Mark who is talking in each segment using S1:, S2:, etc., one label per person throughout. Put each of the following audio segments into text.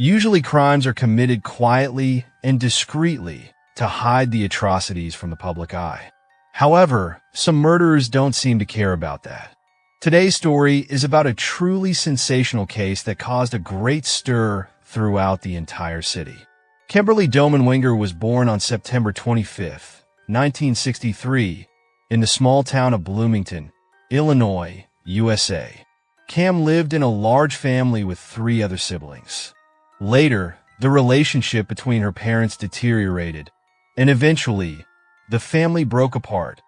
S1: Usually crimes are committed quietly and discreetly to hide the atrocities from the public eye. However, some murderers don't seem to care about that. Today's story is about a truly sensational case that caused a great stir throughout the entire city. Kimberly Doman Wenger was born on September 25, 1963, in the small town of Bloomington, Illinois, USA. Cam lived in a large family with 3 other siblings. Later, the relationship between her parents deteriorated, and eventually, the family broke apart,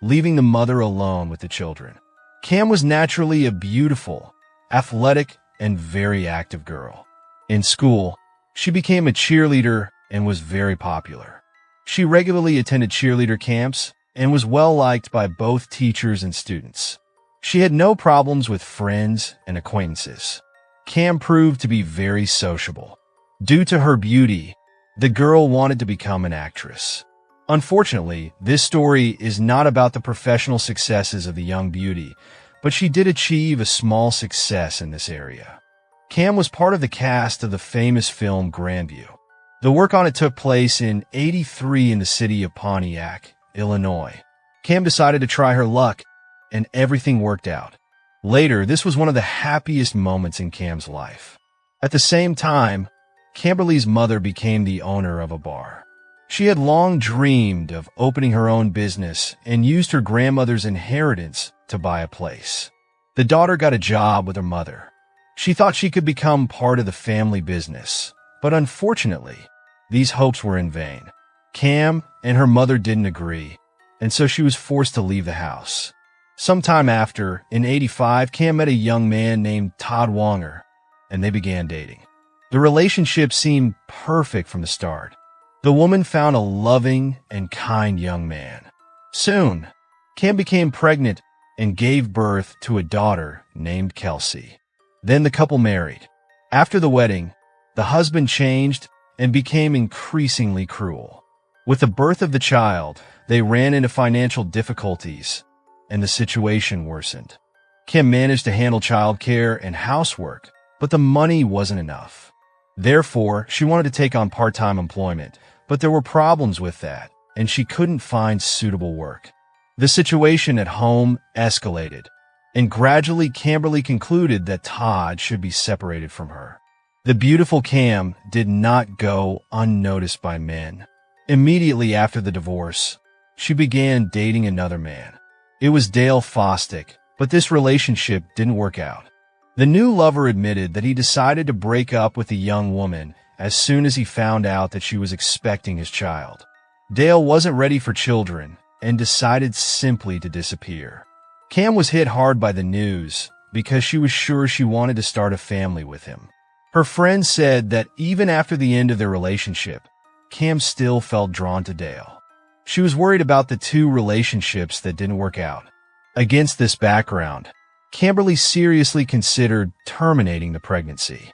S1: leaving the mother alone with the children. Cam was naturally a beautiful, athletic, and very active girl. In school, she became a cheerleader and was very popular. She regularly attended cheerleader camps and was well-liked by both teachers and students. She had no problems with friends and acquaintances. Cam proved to be very sociable. Due to her beauty, the girl wanted to become an actress. Unfortunately, this story is not about the professional successes of the young beauty, but she did achieve a small success in this area. Cam was part of the cast of the famous film Grandview. The work on it took place in '83 in the city of Pontiac, Illinois. Cam decided to try her luck, and everything worked out. Later, this was one of the happiest moments in Cam's life. At the same time, Kimberly's mother became the owner of a bar. She had long dreamed of opening her own business and used her grandmother's inheritance to buy a place. The daughter got a job with her mother. She thought she could become part of the family business, but unfortunately, these hopes were in vain. Cam and her mother didn't agree, and so she was forced to leave the house. Sometime after, in '85, Cam met a young man named Todd Wenger, and they began dating. The relationship seemed perfect from the start. The woman found a loving and kind young man. Soon, Cam became pregnant and gave birth to a daughter named Kelsey. Then the couple married. After the wedding, the husband changed and became increasingly cruel. With the birth of the child, they ran into financial difficulties, and the situation worsened. Kim managed to handle childcare and housework, but the money wasn't enough. Therefore, she wanted to take on part-time employment, but there were problems with that, and she couldn't find suitable work. The situation at home escalated, and gradually Kimberly concluded that Todd should be separated from her. The beautiful Cam did not go unnoticed by men. Immediately after the divorce, she began dating another man. It was Dale Fostick, but this relationship didn't work out. The new lover admitted that he decided to break up with the young woman as soon as he found out that she was expecting his child. Dale wasn't ready for children and decided simply to disappear. Cam was hit hard by the news because she was sure she wanted to start a family with him. Her friends said that even after the end of their relationship, Cam still felt drawn to Dale. She was worried about the 2 relationships that didn't work out. Against this background, Kimberly seriously considered terminating the pregnancy.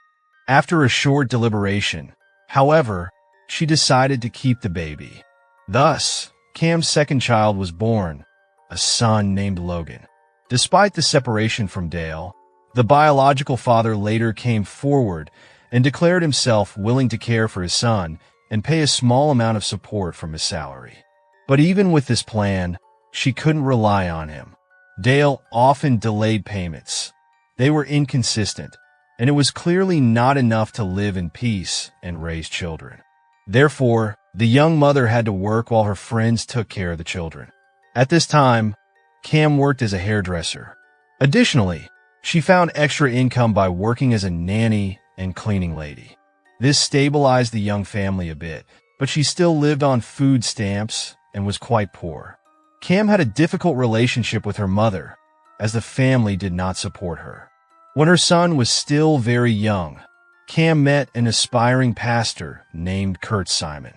S1: After a short deliberation, however, she decided to keep the baby. Thus, Cam's second child was born, a son named Logan. Despite the separation from Dale, the biological father later came forward and declared himself willing to care for his son and pay a small amount of support from his salary. But even with this plan, she couldn't rely on him. Dale often delayed payments. They were inconsistent, and it was clearly not enough to live in peace and raise children. Therefore, the young mother had to work while her friends took care of the children. At this time, Cam worked as a hairdresser. Additionally, she found extra income by working as a nanny and cleaning lady. This stabilized the young family a bit, but she still lived on food stamps and was quite poor. Cam had a difficult relationship with her mother, as the family did not support her. When her son was still very young, Cam met an aspiring pastor named Kurt Simon.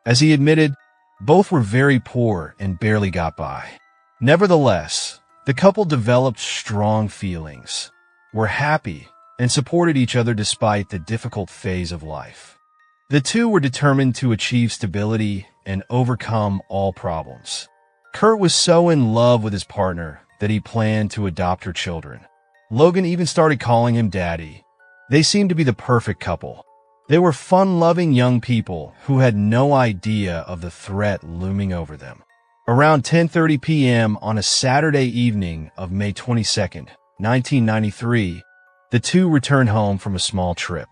S1: As he admitted, both were very poor and barely got by. Nevertheless, the couple developed strong feelings, were happy, and supported each other despite the difficult phase of life. The two were determined to achieve stability and overcome all problems. Kurt was so in love with his partner that he planned to adopt her children. Logan even started calling him Daddy. They seemed to be the perfect couple. They were fun-loving young people who had no idea of the threat looming over them. Around 10:30 p.m. on a Saturday evening of May 22, 1993, the two returned home from a small trip.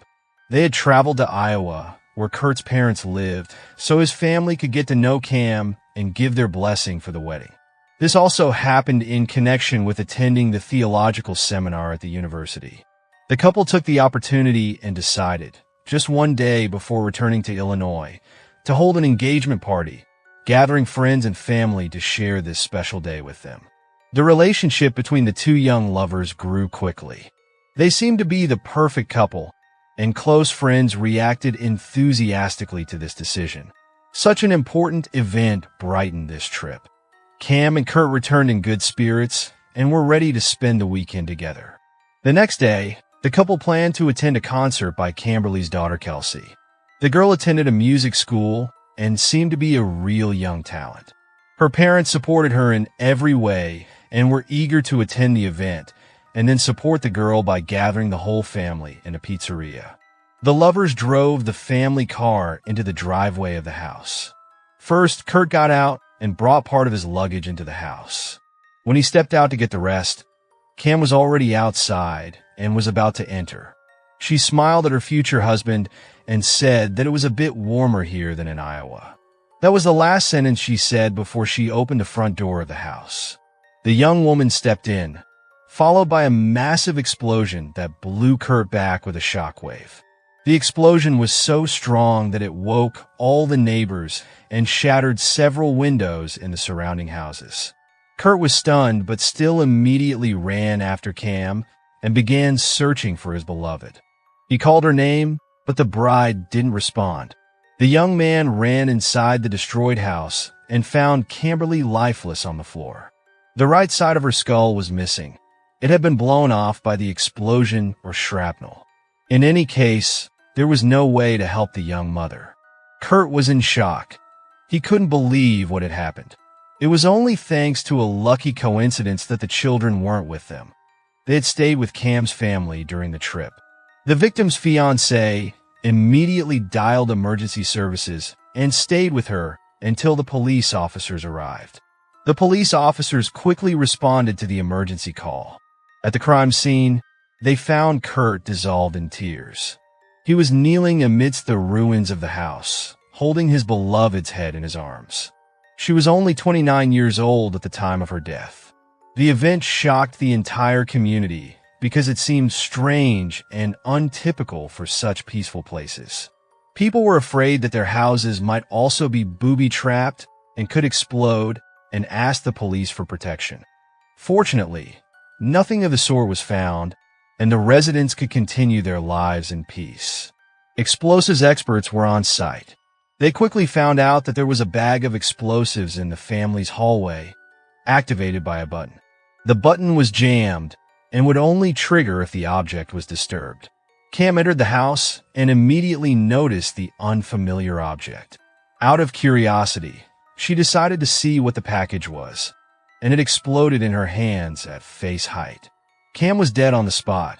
S1: They had traveled to Iowa, where Kurt's parents lived, so his family could get to know Cam and give their blessing for the wedding. This also happened in connection with attending the theological seminar at the university. The couple took the opportunity and decided, just one day before returning to Illinois, to hold an engagement party, gathering friends and family to share this special day with them. The relationship between the two young lovers grew quickly. They seemed to be the perfect couple, and close friends reacted enthusiastically to this decision. Such an important event brightened this trip. Cam and Kurt returned in good spirits and were ready to spend the weekend together. The next day, the couple planned to attend a concert by Camberly's daughter Kelsey. The girl attended a music school and seemed to be a real young talent. Her parents supported her in every way and were eager to attend the event and then support the girl by gathering the whole family in a pizzeria. The lovers drove the family car into the driveway of the house. First, Kurt got out and brought part of his luggage into the house. When he stepped out to get the rest, Cam was already outside and was about to enter. She smiled at her future husband and said that it was a bit warmer here than in Iowa. That was the last sentence she said before she opened the front door of the house. The young woman stepped in, followed by a massive explosion that blew Kurt back with a shockwave. The explosion was so strong that it woke all the neighbors and shattered several windows in the surrounding houses. Kurt was stunned but still immediately ran after Cam and began searching for his beloved. He called her name, but the bride didn't respond. The young man ran inside the destroyed house and found Camberly lifeless on the floor. The right side of her skull was missing. It had been blown off by the explosion or shrapnel. In any case, there was no way to help the young mother. Kurt was in shock. He couldn't believe what had happened. It was only thanks to a lucky coincidence that the children weren't with them. They had stayed with Cam's family during the trip. The victim's fiancé immediately dialed emergency services and stayed with her until the police officers arrived. The police officers quickly responded to the emergency call. At the crime scene, they found Kurt dissolved in tears. He was kneeling amidst the ruins of the house, holding his beloved's head in his arms. She was only 29 years old at the time of her death. The event shocked the entire community because it seemed strange and untypical for such peaceful places. People were afraid that their houses might also be booby-trapped and could explode and asked the police for protection. Fortunately, nothing of the sort was found, and the residents could continue their lives in peace. Explosives experts were on site. They quickly found out that there was a bag of explosives in the family's hallway, activated by a button. The button was jammed and would only trigger if the object was disturbed. Cam entered the house and immediately noticed the unfamiliar object. Out of curiosity, she decided to see what the package was, and it exploded in her hands at face height. Cam was dead on the spot.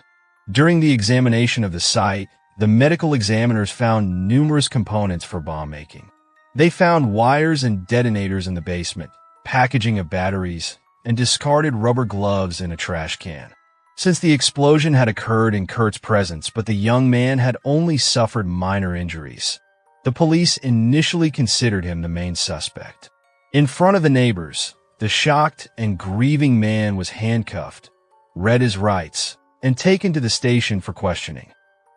S1: During the examination of the site, the medical examiners found numerous components for bomb making. They found wires and detonators in the basement, packaging of batteries, and discarded rubber gloves in a trash can. Since the explosion had occurred in Kurt's presence, but the young man had only suffered minor injuries, the police initially considered him the main suspect. In front of the neighbors, the shocked and grieving man was handcuffed, read his rights, and taken to the station for questioning.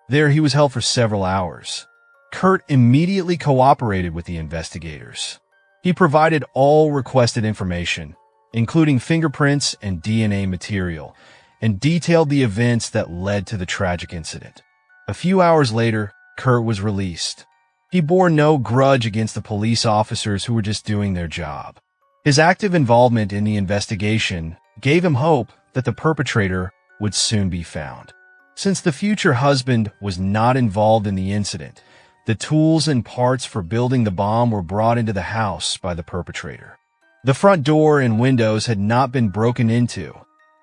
S1: There he was held for several hours. Kurt immediately cooperated with the investigators. He provided all requested information, including fingerprints and DNA material, and detailed the events that led to the tragic incident. A few hours later, Kurt was released. He bore no grudge against the police officers who were just doing their job. His active involvement in the investigation gave him hope that the perpetrator would soon be found. Since the future husband was not involved in the incident, the tools and parts for building the bomb were brought into the house by the perpetrator. The front door and windows had not been broken into,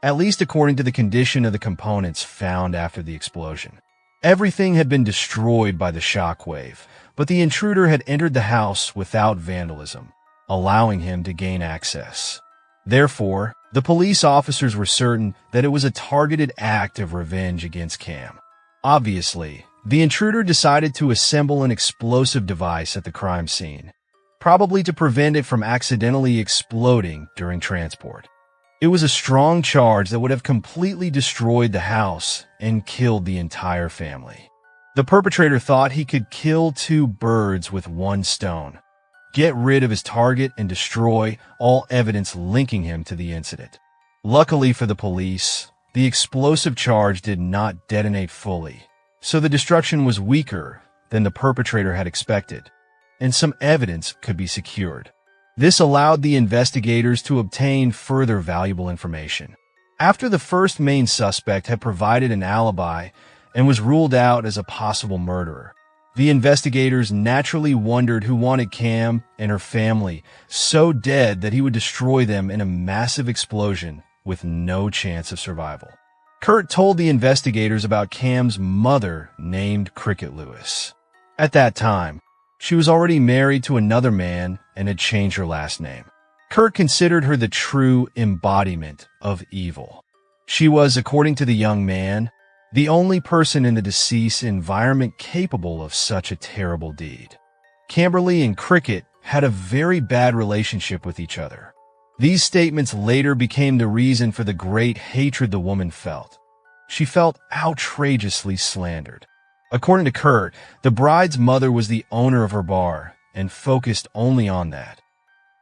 S1: at least according to the condition of the components found after the explosion. Everything had been destroyed by the shockwave, but the intruder had entered the house without vandalism, allowing him to gain access. Therefore, the police officers were certain that it was a targeted act of revenge against Cam. Obviously, the intruder decided to assemble an explosive device at the crime scene, probably to prevent it from accidentally exploding during transport. It was a strong charge that would have completely destroyed the house and killed the entire family. The perpetrator thought he could kill two birds with one stone, get rid of his target and destroy all evidence linking him to the incident. Luckily for the police, the explosive charge did not detonate fully, so the destruction was weaker than the perpetrator had expected, and some evidence could be secured. This allowed the investigators to obtain further valuable information. After the first main suspect had provided an alibi and was ruled out as a possible murderer, the investigators naturally wondered who wanted Cam and her family so dead that he would destroy them in a massive explosion with no chance of survival. Kurt told the investigators about Cam's mother named Cricket Lewis. At that time, she was already married to another man and had changed her last name. Kurt considered her the true embodiment of evil. She was, according to the young man, the only person in the deceased's environment capable of such a terrible deed. Camberly and Cricket had a very bad relationship with each other. These statements later became the reason for the great hatred the woman felt. She felt outrageously slandered. According to Kurt, the bride's mother was the owner of her bar and focused only on that.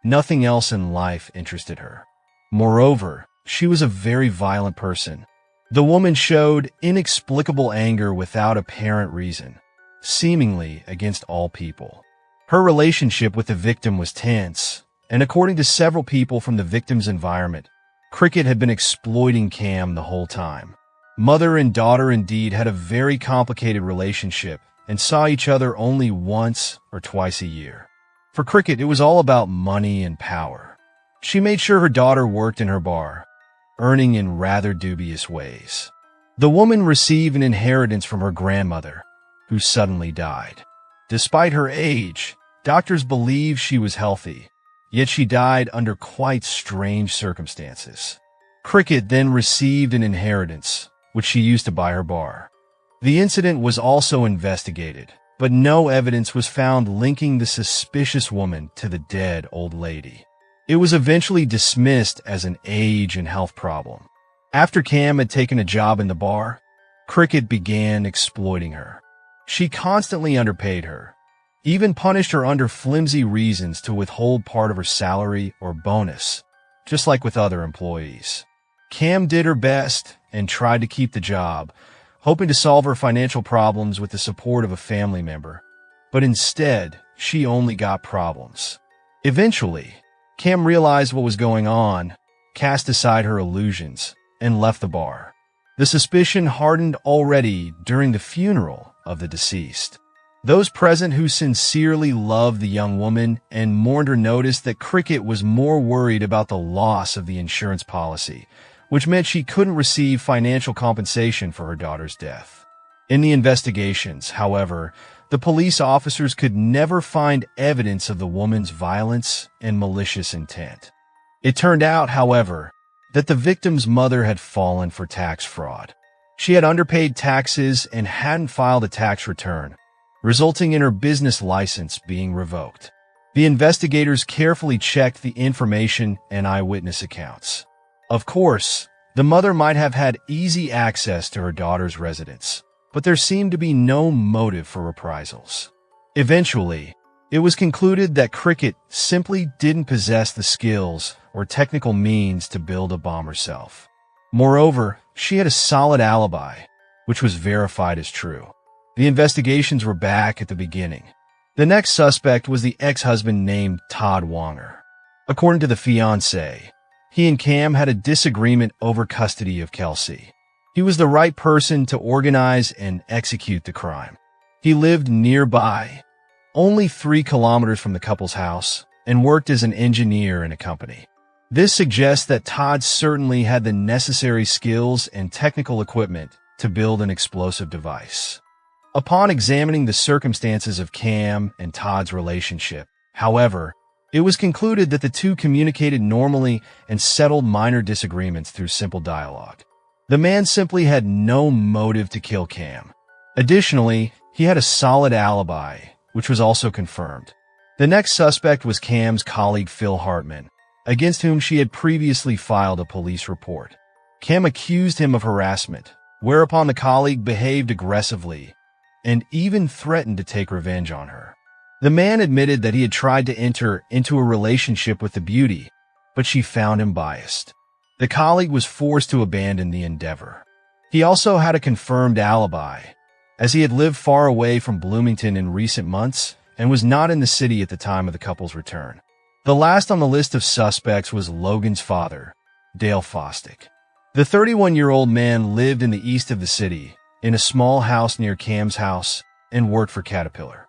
S1: Nothing else in life interested her. Moreover, she was a very violent person. The woman showed inexplicable anger without apparent reason, seemingly against all people. Her relationship with the victim was tense, and according to several people from the victim's environment, Cricket had been exploiting Cam the whole time. Mother and daughter indeed had a very complicated relationship and saw each other only once or twice a year. For Cricket, it was all about money and power. She made sure her daughter worked in her bar, earning in rather dubious ways. The woman received an inheritance from her grandmother, who suddenly died. Despite her age, doctors believed she was healthy, yet she died under quite strange circumstances. Cricket then received an inheritance, which she used to buy her bar. The incident was also investigated, but no evidence was found linking the suspicious woman to the dead old lady. It was eventually dismissed as an age and health problem. After Cam had taken a job in the bar, Cricket began exploiting her. She constantly underpaid her, even punished her under flimsy reasons to withhold part of her salary or bonus, just like with other employees. Cam did her best and tried to keep the job, hoping to solve her financial problems with the support of a family member. But instead, she only got problems. Eventually, Cam realized what was going on, cast aside her illusions, and left the bar. The suspicion hardened already during the funeral of the deceased. Those present who sincerely loved the young woman and mourned her noticed that Cricket was more worried about the loss of the insurance policy, which meant she couldn't receive financial compensation for her daughter's death. In the investigations, however, the police officers could never find evidence of the woman's violence and malicious intent. It turned out, however, that the victim's mother had fallen for tax fraud. She had underpaid taxes and hadn't filed a tax return, resulting in her business license being revoked. The investigators carefully checked the information and eyewitness accounts. Of course, the mother might have had easy access to her daughter's residence, but there seemed to be no motive for reprisals. Eventually, it was concluded that Cricket simply didn't possess the skills or technical means to build a bomb herself. Moreover, she had a solid alibi, which was verified as true. The investigations were back at the beginning. The next suspect was the ex-husband named Todd Wenger. According to the fiancé, he and Cam had a disagreement over custody of Kelsey. He was the right person to organize and execute the crime. He lived nearby, only 3 kilometers from the couple's house, and worked as an engineer in a company. This suggests that Todd certainly had the necessary skills and technical equipment to build an explosive device. Upon examining the circumstances of Cam and Todd's relationship, however, it was concluded that the two communicated normally and settled minor disagreements through simple dialogue. The man simply had no motive to kill Cam. Additionally, he had a solid alibi, which was also confirmed. The next suspect was Cam's colleague Phil Hartman, against whom she had previously filed a police report. Cam accused him of harassment, whereupon the colleague behaved aggressively and even threatened to take revenge on her. The man admitted that he had tried to enter into a relationship with the beauty, but she found him biased. The colleague was forced to abandon the endeavor. He also had a confirmed alibi, as he had lived far away from Bloomington in recent months and was not in the city at the time of the couple's return. The last on the list of suspects was Logan's father, Dale Fostick. The 31-year-old man lived in the east of the city, in a small house near Cam's house, and worked for Caterpillar.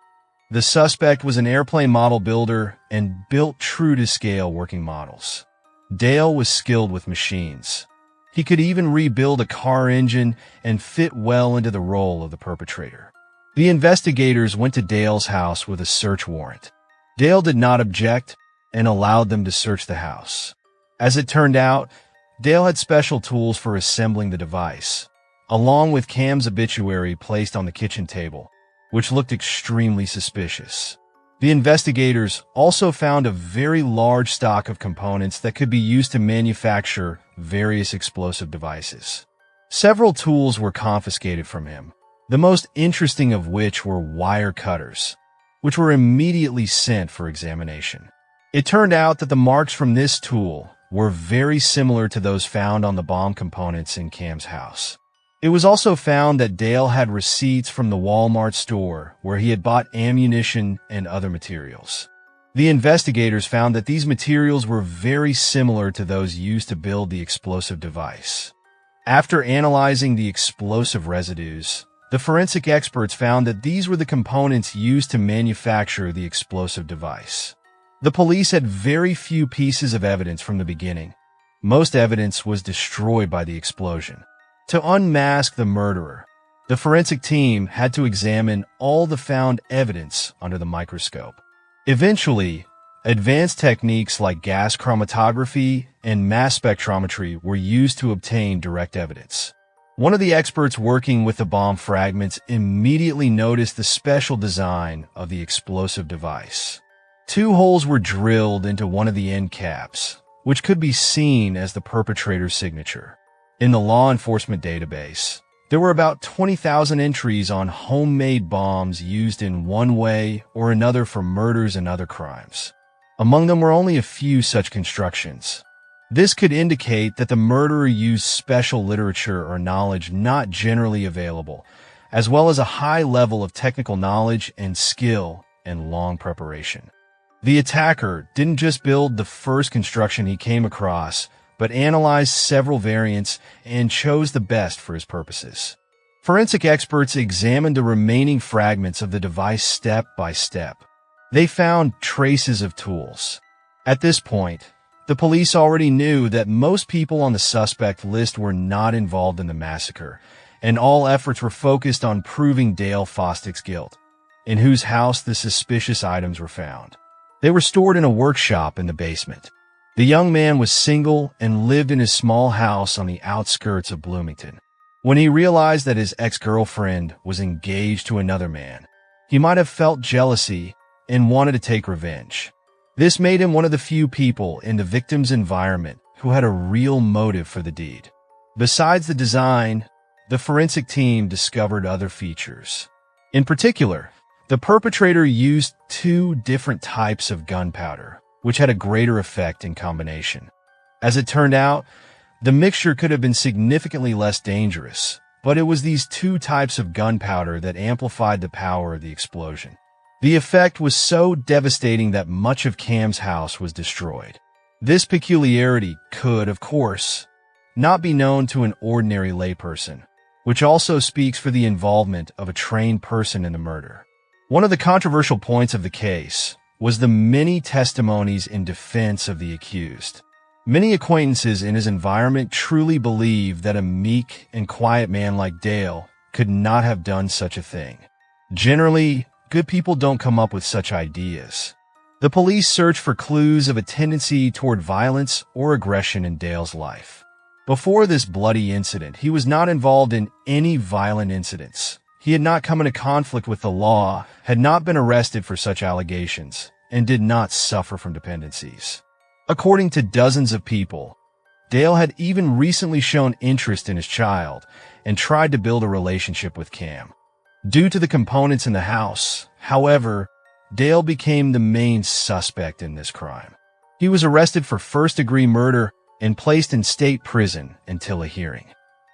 S1: The suspect was an airplane model builder and built true-to-scale working models. Dale was skilled with machines. He could even rebuild a car engine and fit well into the role of the perpetrator. The investigators went to Dale's house with a search warrant. Dale did not object and allowed them to search the house. As it turned out, Dale had special tools for assembling the device, along with Cam's obituary placed on the kitchen table, which looked extremely suspicious. The investigators also found a very large stock of components that could be used to manufacture various explosive devices. Several tools were confiscated from him, the most interesting of which were wire cutters, which were immediately sent for examination. It turned out that the marks from this tool were very similar to those found on the bomb components in Cam's house. It was also found that Dale had receipts from the Walmart store where he had bought ammunition and other materials. The investigators found that these materials were very similar to those used to build the explosive device. After analyzing the explosive residues, the forensic experts found that these were the components used to manufacture the explosive device. The police had very few pieces of evidence from the beginning. Most evidence was destroyed by the explosion. To unmask the murderer, the forensic team had to examine all the found evidence under the microscope. Eventually, advanced techniques like gas chromatography and mass spectrometry were used to obtain direct evidence. One of the experts working with the bomb fragments immediately noticed the special design of the explosive device. 2 holes were drilled into one of the end caps, which could be seen as the perpetrator's signature. In the law enforcement database, there were about 20,000 entries on homemade bombs used in one way or another for murders and other crimes. Among them were only a few such constructions. This could indicate that the murderer used special literature or knowledge not generally available, as well as a high level of technical knowledge and skill and long preparation. The attacker didn't just build the first construction he came across, but analyzed several variants and chose the best for his purposes. Forensic experts examined the remaining fragments of the device step by step. They found traces of tools. At this point, the police already knew that most people on the suspect list were not involved in the massacre, and all efforts were focused on proving Dale Fostick's guilt, in whose house the suspicious items were found. They were stored in a workshop in the basement. The young man was single and lived in his small house on the outskirts of Bloomington. When he realized that his ex-girlfriend was engaged to another man, he might have felt jealousy and wanted to take revenge. This made him one of the few people in the victim's environment who had a real motive for the deed. Besides the design, the forensic team discovered other features. In particular, the perpetrator used 2 different types of gunpowder, which had a greater effect in combination. As it turned out, the mixture could have been significantly less dangerous, but it was these 2 types of gunpowder that amplified the power of the explosion. The effect was so devastating that much of Cam's house was destroyed. This peculiarity could, of course, not be known to an ordinary layperson, which also speaks for the involvement of a trained person in the murder. One of the controversial points of the case was the many testimonies in defense of the accused. Many acquaintances in his environment truly believed that a meek and quiet man like Dale could not have done such a thing. Generally, good people don't come up with such ideas. The police searched for clues of a tendency toward violence or aggression in Dale's life. Before this bloody incident, he was not involved in any violent incidents. He had not come into conflict with the law, had not been arrested for such allegations, and did not suffer from dependencies. According to dozens of people, Dale had even recently shown interest in his child and tried to build a relationship with Cam. Due to the components in the house, however, Dale became the main suspect in this crime. He was arrested for first-degree murder and placed in state prison until a hearing.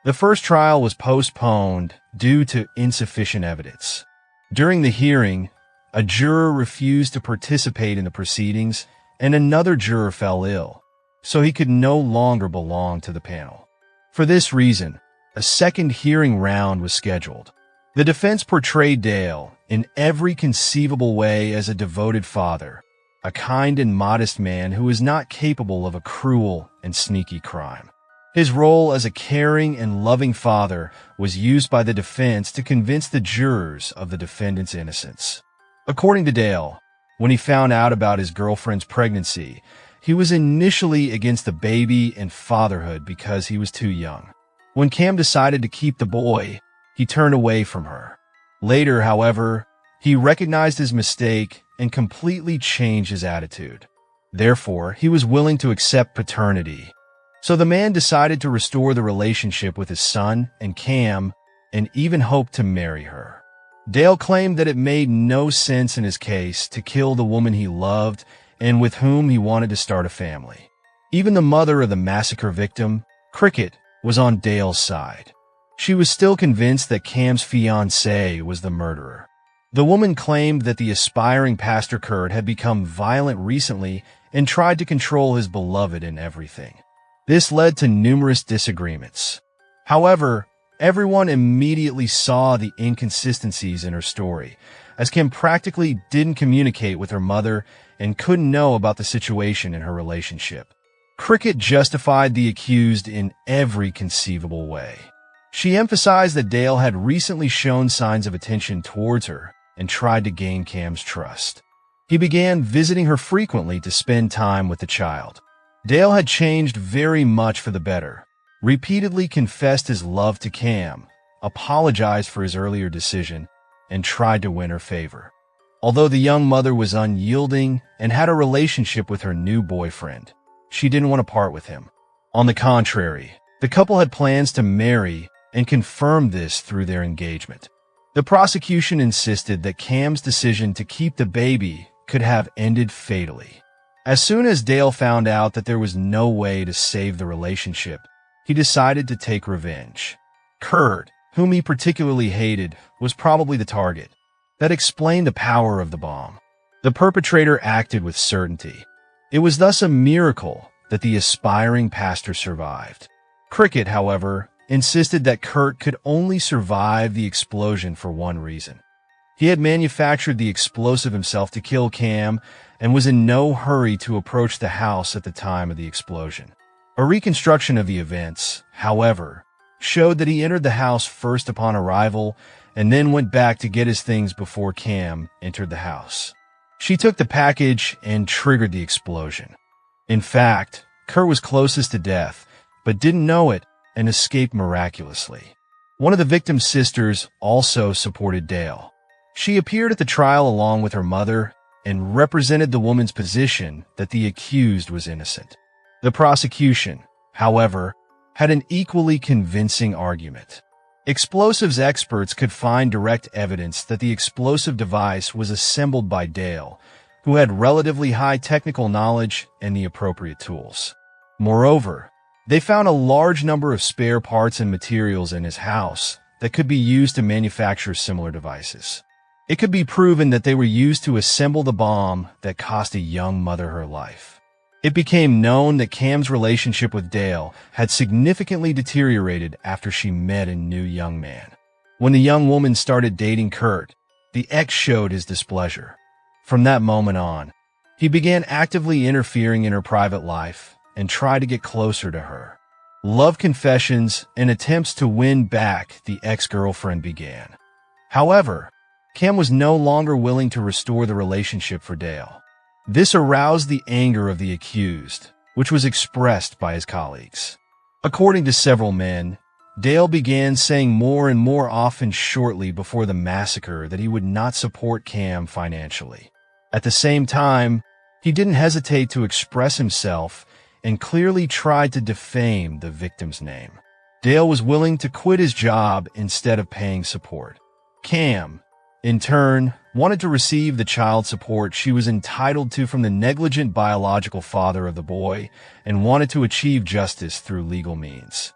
S1: The first trial was postponed due to insufficient evidence. During the hearing, a juror refused to participate in the proceedings and another juror fell ill, so he could no longer belong to the panel. For this reason, a second hearing round was scheduled. The defense portrayed Dale in every conceivable way as a devoted father, a kind and modest man who is not capable of a cruel and sneaky crime. His role as a caring and loving father was used by the defense to convince the jurors of the defendant's innocence. According to Dale, when he found out about his girlfriend's pregnancy, he was initially against the baby and fatherhood because he was too young. When Cam decided to keep the boy, he turned away from her. Later, however, he recognized his mistake and completely changed his attitude. Therefore, he was willing to accept paternity. So the man decided to restore the relationship with his son and Cam and even hoped to marry her. Dale claimed that it made no sense in his case to kill the woman he loved and with whom he wanted to start a family. Even the mother of the massacre victim, Cricket, was on Dale's side. She was still convinced that Cam's fiancé was the murderer. The woman claimed that the aspiring Pastor Kurt had become violent recently and tried to control his beloved in everything. This led to numerous disagreements. However, everyone immediately saw the inconsistencies in her story, as Kim practically didn't communicate with her mother and couldn't know about the situation in her relationship. Cricket justified the accused in every conceivable way. She emphasized that Dale had recently shown signs of attention towards her and tried to gain Cam's trust. He began visiting her frequently to spend time with the child. Dale had changed very much for the better, repeatedly confessed his love to Cam, apologized for his earlier decision, and tried to win her favor. Although the young mother was unyielding and had a relationship with her new boyfriend, she didn't want to part with him. On the contrary, the couple had plans to marry and confirmed this through their engagement. The prosecution insisted that Cam's decision to keep the baby could have ended fatally. As soon as Dale found out that there was no way to save the relationship, he decided to take revenge. Kurt, whom he particularly hated, was probably the target. That explained the power of the bomb. The perpetrator acted with certainty. It was thus a miracle that the aspiring pastor survived. Cricket, however, insisted that Kurt could only survive the explosion for one reason. He had manufactured the explosive himself to kill Cam and was in no hurry to approach the house at the time of the explosion. A reconstruction of the events, however, showed that he entered the house first upon arrival and then went back to get his things before Cam entered the house. She took the package and triggered the explosion. In fact, Kurt was closest to death, but didn't know it and escaped miraculously. One of the victim's sisters also supported Dale. She appeared at the trial along with her mother and represented the woman's position that the accused was innocent. The prosecution, however, had an equally convincing argument. Explosives experts could find direct evidence that the explosive device was assembled by Dale, who had relatively high technical knowledge and the appropriate tools. Moreover, they found a large number of spare parts and materials in his house that could be used to manufacture similar devices. It could be proven that they were used to assemble the bomb that cost a young mother her life. It became known that Cam's relationship with Dale had significantly deteriorated after she met a new young man. When the young woman started dating Kurt, the ex showed his displeasure. From that moment on, he began actively interfering in her private life and tried to get closer to her. Love confessions and attempts to win back the ex-girlfriend began. However, Cam was no longer willing to restore the relationship for Dale. This aroused the anger of the accused, which was expressed by his colleagues. According to several men, Dale began saying more and more often shortly before the massacre that he would not support Cam financially. At the same time, he didn't hesitate to express himself and clearly tried to defame the victim's name. Dale was willing to quit his job instead of paying support. Cam, in turn, wanted to receive the child support she was entitled to from the negligent biological father of the boy and wanted to achieve justice through legal means.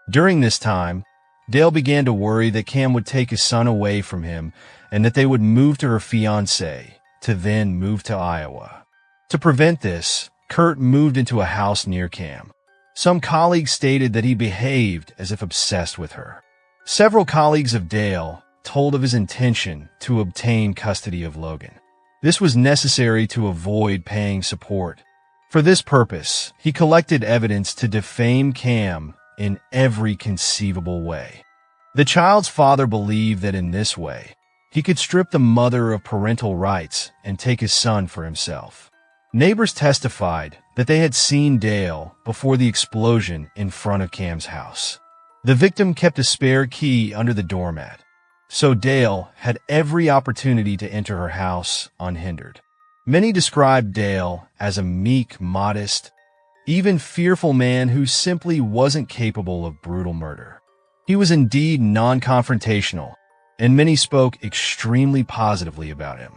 S1: During this time, Dale began to worry that Cam would take his son away from him and that they would move to her fiancé, to then move to Iowa. To prevent this, Kurt moved into a house near Cam. Some colleagues stated that he behaved as if obsessed with her. Several colleagues of Dale told of his intention to obtain custody of Logan. This was necessary to avoid paying support. For this purpose, he collected evidence to defame Cam in every conceivable way. The child's father believed that in this way, he could strip the mother of parental rights and take his son for himself. Neighbors testified that they had seen Dale before the explosion in front of Cam's house. The victim kept a spare key under the doormat, so Dale had every opportunity to enter her house unhindered. Many described Dale as a meek, modest, even fearful man who simply wasn't capable of brutal murder. He was indeed non-confrontational, and many spoke extremely positively about him.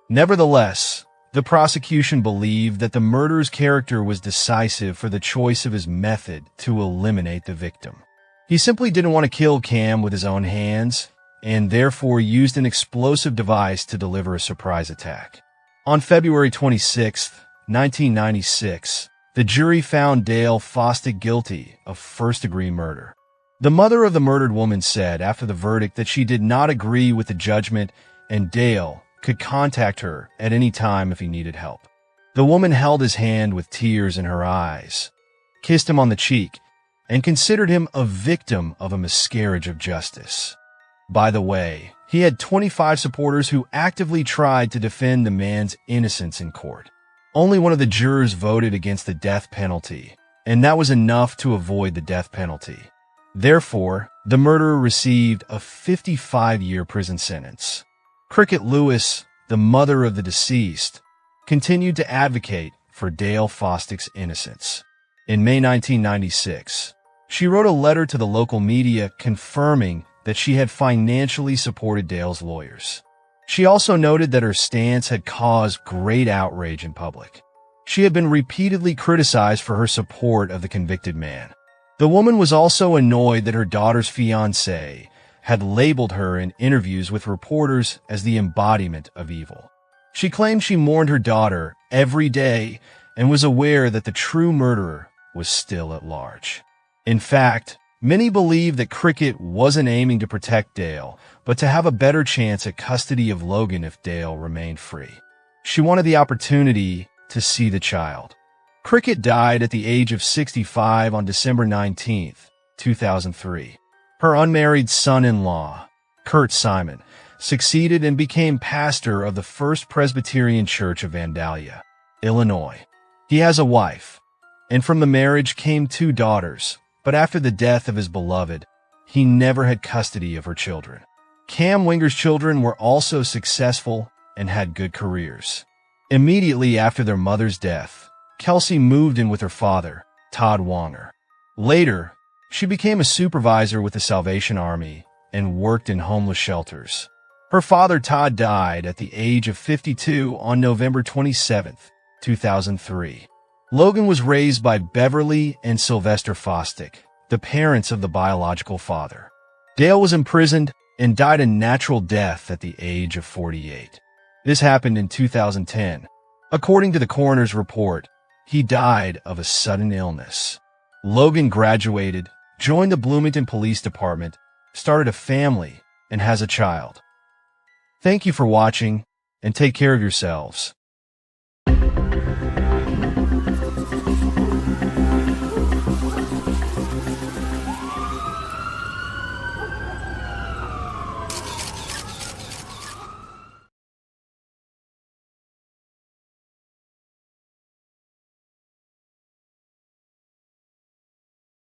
S1: Nevertheless, the prosecution believed that the murderer's character was decisive for the choice of his method to eliminate the victim. He simply didn't want to kill Cam with his own hands, and therefore used an explosive device to deliver a surprise attack. On February 26, 1996, the jury found Dale Fostick guilty of first-degree murder. The mother of the murdered woman said after the verdict that she did not agree with the judgment and Dale could contact her at any time if he needed help. The woman held his hand with tears in her eyes, kissed him on the cheek, and considered him a victim of a miscarriage of justice. By the way, he had 25 supporters who actively tried to defend the man's innocence in court. Only one of the jurors voted against the death penalty, and that was enough to avoid the death penalty. Therefore, the murderer received a 55-year prison sentence. Cricket Lewis, the mother of the deceased, continued to advocate for Dale Fostick's innocence. In May 1996, she wrote a letter to the local media confirming that she had financially supported Dale's lawyers. She also noted that her stance had caused great outrage in public. She had been repeatedly criticized for her support of the convicted man. The woman was also annoyed that her daughter's fiancé had labeled her in interviews with reporters as the embodiment of evil. She claimed she mourned her daughter every day and was aware that the true murderer was still at large. In fact, many believe that Cricket wasn't aiming to protect Dale, but to have a better chance at custody of Logan if Dale remained free. She wanted the opportunity to see the child. Cricket died at the age of 65 on December 19, 2003. Her unmarried son-in-law, Kurt Simon, succeeded and became pastor of the First Presbyterian Church of Vandalia, Illinois. He has a wife, and from the marriage came 2 daughters, but after the death of his beloved, he never had custody of her children. Cam Wenger's children were also successful and had good careers. Immediately after their mother's death, Kelsey moved in with her father, Todd Wenger. Later, she became a supervisor with the Salvation Army and worked in homeless shelters. Her father, Todd, died at the age of 52 on November 27, 2003. Logan was raised by Beverly and Sylvester Fostick, the parents of the biological father. Dale was imprisoned and died a natural death at the age of 48. This happened in 2010. According to the coroner's report, he died of a sudden illness. Logan graduated, joined the Bloomington Police Department, started a family, and has a child. Thank you for watching, and take care of yourselves.